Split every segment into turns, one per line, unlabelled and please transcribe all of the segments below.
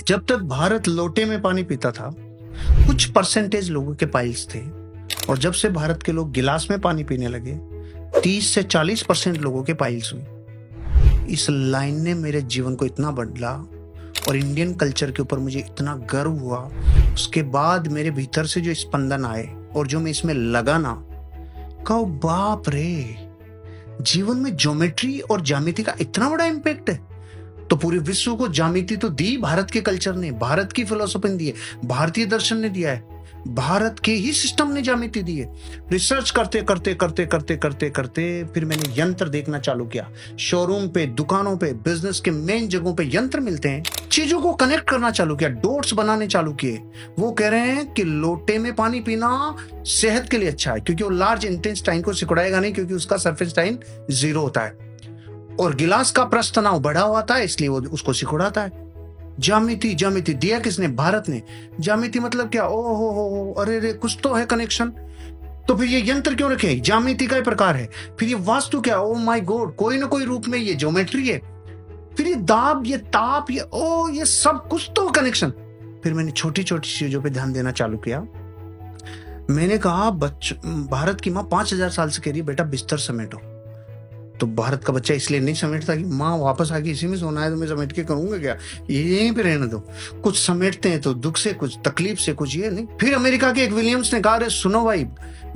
जब तक भारत लोटे में पानी पीता था, कुछ परसेंटेज लोगों के पाइल्स थे, और जब से भारत के लोग गिलास में पानी पीने लगे, 30 से 40% लोगों के पाइल्स हुई। इस लाइन ने मेरे जीवन को इतना बदला और इंडियन कल्चर के ऊपर मुझे इतना गर्व हुआ। उसके बाद मेरे भीतर से जो स्पंदन आए और जो मैं इसमें लगा ना, कहो बाप रे, जीवन में ज्योमेट्री और ज्यामिति का इतना बड़ा इम्पैक्ट है। तो पूरे विश्व को ज्यामिति तो दी भारत के कल्चर ने, भारत की फिलोसफी ने दी है, भारतीय दर्शन ने दिया है, भारत के ही सिस्टम ने ज्यामिति दी है। रिसर्च करते करते करते करते करते करते फिर मैंने यंत्र देखना चालू किया। शोरूम पे, दुकानों पे, बिजनेस के मेन जगहों पे यंत्र मिलते हैं। चीजों को कनेक्ट करना चालू किया, डॉट्स बनाने चालू किए। वो कह रहे हैं कि लोटे में पानी पीना सेहत के लिए अच्छा है, क्योंकि वो लार्ज इंटेस्टाइन को सिकुड़ाएगा नहीं, क्योंकि उसका सरफेस टाइन 0 होता है, और गिलास का प्रस्थ तनाव बढ़ा हुआ था, इसलिए वो उसको सिकुड़ाता है। ज्यामिति, ज्यामिति दिया किसने? भारत ने। ज्यामिति मतलब क्या? ओ हो, अरे रे, कुछ तो है कनेक्शन। तो फिर ये यंत्र क्यों रखे? ज्यामिति का ही प्रकार है। फिर ये वास्तु क्या? ओ माय गॉड, कोई ना कोई रूप में ये ज्योमेट्री है। फिर ये दाब, ये ताप, ये सब कुछ तो कनेक्शन। फिर मैंने छोटी छोटी चीजों पे ध्यान देना चालू किया। मैंने कहा, भारत की माँ 5000 साल से कह रही है बेटा बिस्तर समेटो। तो भारत का बच्चा इसलिए नहीं समेटता कि माँ वापस आके इसी में सोना है, तो मैं समेट के करूंगा क्या, यहीं पे रहने दो। कुछ समेटते हैं तो दुख से, कुछ तकलीफ से, कुछ ये नहीं। फिर अमेरिका के एक विलियम्स ने कहा, अरे सुनो भाई,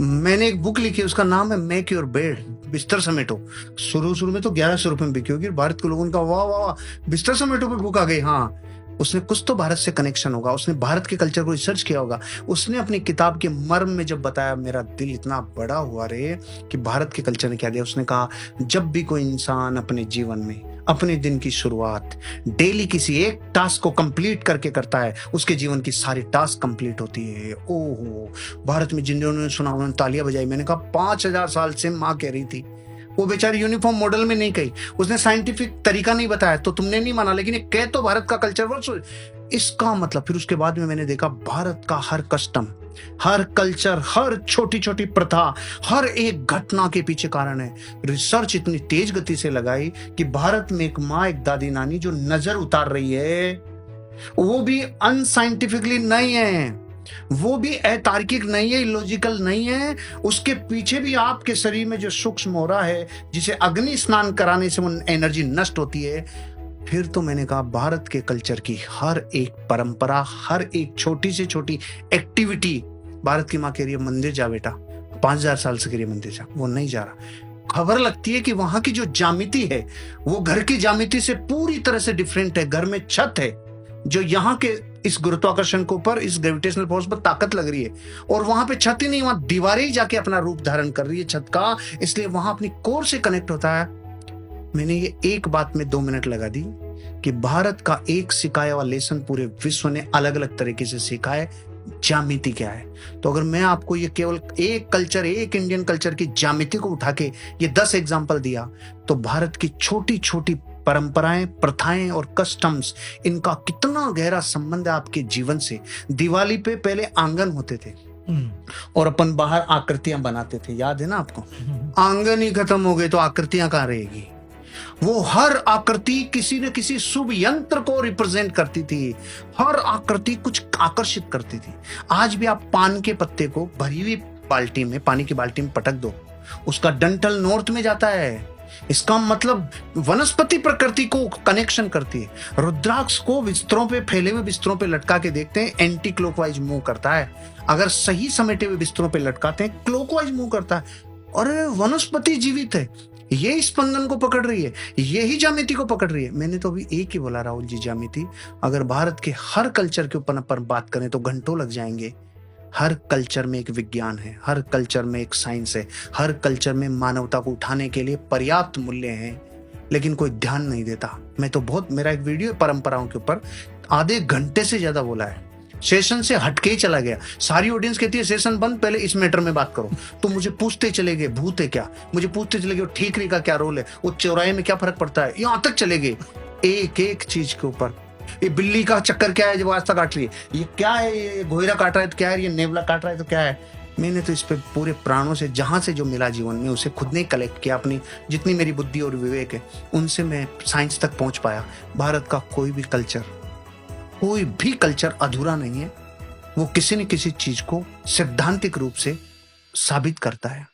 मैंने एक बुक लिखी, उसका नाम है मेक योर बेड, बिस्तर समेटो। शुरू में तो 1100 रुपए में बिकी होगी। भारत के लोगों ने कहा वाह वाह वाह, बिस्तर समेटो पे बुक आ गई। हाँ, उसने कुछ तो भारत से कनेक्शन होगा, उसने भारत के कल्चर को रिसर्च किया होगा। उसने अपनी किताब के मर्म में जब बताया, मेरा दिल इतना बड़ा हुआ रे कि भारत के कल्चर ने क्या दिया। उसने कहा, जब भी कोई इंसान अपने जीवन में अपने दिन की शुरुआत डेली किसी एक टास्क को कंप्लीट करके करता है, उसके जीवन की सारी टास्क कंप्लीट होती है। ओहो, भारत में जिन्होंने सुना उन्होंने तालियां बजाई। मैंने कहा 5000 साल से माँ कह रही थी। वो बेचारी यूनिफॉर्म मॉडल में नहीं कही, उसने साइंटिफिक तरीका नहीं बताया, तो तुमने नहीं माना, लेकिन ये कह तो भारत का कल्चर वर्ष। इसका मतलब फिर उसके बाद में मैंने देखा, भारत का हर कस्टम, हर कल्चर, हर छोटी छोटी प्रथा, हर एक घटना के पीछे कारण है। रिसर्च इतनी तेज गति से लगाई कि भारत में एक माँ, एक दादी नानी जो नजर उतार रही है, वो भी अनसाइंटिफिकली नहीं है, वो भी अतार्किक नहीं है, इलॉजिकल नहीं है। उसके पीछे भी आपके शरीर में जो सूक्ष्म हो रहा है, जिसे अग्नि स्नान कराने से वो एनर्जी नष्ट होती है। फिर तो मैंने कहा, भारत के कल्चर की हर एक परंपरा, हर एक छोटी से छोटी एक्टिविटी, भारत की माँ कह रही है मंदिर जा बेटा, 5000 साल से कह रही है मंदिर जा, वो नहीं जा रहा। खबर लगती है कि वहां की जो ज्यामिति है वो घर की ज्यामिति से पूरी तरह से डिफरेंट है। घर में छत है जो यहाँ के इस गुरुत्वाकर्षण के ऊपर, इस ग्रेविटेशनल फोर्स पर ताकत लग रही है, और वहां पे छत ही नहीं, वहां दीवारें ही जाके अपना रूप धारण कर रही है छत का, इसलिए वहां अपनी कोर से कनेक्ट होता है। मैंने ये एक बात में 2 मिनट लगा दी कि भारत का एक सिखाया हुआ लेसन पूरे विश्व ने अलग अलग तरीके से सीखा है, ज्यामिति क्या है। तो अगर मैं आपको ये केवल एक कल्चर, एक इंडियन कल्चर की ज्यामिति को उठा के ये 10 एग्जाम्पल दिया, तो भारत की छोटी छोटी परंपराएं, प्रथाएं और कस्टम्स, इनका कितना गहरा संबंध है आपके जीवन से। दिवाली पे पहले आंगन होते थे और अपन बाहर आकृतियां बनाते थे, याद है ना आपको? आंगन ही खत्म हो गए तो आकृतियां कहां रहेगी? वो हर आकृति किसी न किसी शुभ यंत्र को रिप्रेजेंट करती थी, हर आकृति कुछ आकर्षित करती थी। आज भी आप पान के पत्ते को भरी हुई बाल्टी में, पानी की बाल्टी में पटक दो, उसका डंठल नॉर्थ में जाता है। इसका मतलब वनस्पति प्रकृति को कनेक्शन करती है। रुद्राक्ष को बिस्तरों पे, फैले हुए बिस्तरों पे लटका के देखते हैं, एंटी क्लॉकवाइज मूव करता है। अगर सही समेटे हुए बिस्तरों पे लटकाते हैं, क्लॉकवाइज मूव करता है। और वनस्पति जीवित है, ये स्पंदन को पकड़ रही है, यही ज्यामिति को पकड़ रही है। मैंने तो अभी एक ही बोला राहुल जी, ज्यामिति। अगर भारत के हर कल्चर के ऊपर अपन बात करें तो घंटों लग जाएंगे। हर कल्चर में एक विज्ञान है, हर कल्चर में एक साइंस है, हर कल्चर में मानवता को उठाने के लिए पर्याप्त मूल्य हैं, लेकिन कोई ध्यान नहीं देता। मैं तो बहुत, मेरा एक वीडियो परंपराओं के ऊपर आधे घंटे से ज्यादा बोला है, सेशन से हटके ही चला गया। सारी ऑडियंस कहती है सेशन बंद, पहले इस मैटर में बात करो। तो मुझे पूछते चले गए भूत है क्या, मुझे पूछते चले गए ठीकरी का क्या रोल है, वो चौराहे में क्या फर्क पड़ता है, यहां तक चले गए एक एक चीज के ऊपर। ये बिल्ली का चक्कर क्या है जो रास्ता काट रही है, ये क्या है, ये घोयरा काट रहा है तो क्या है, ये नेवला काट रहा है तो क्या है। मैंने तो इस पे पूरे प्राणों से, जहां से जो मिला जीवन में, उसे खुद ने कलेक्ट किया। अपनी जितनी मेरी बुद्धि और विवेक है उनसे मैं साइंस तक पहुंच पाया। भारत का कोई भी कल्चर कोई भी कल्चर अधूरा नहीं है, वो किसी न किसी चीज को सैद्धांतिक रूप से साबित करता है।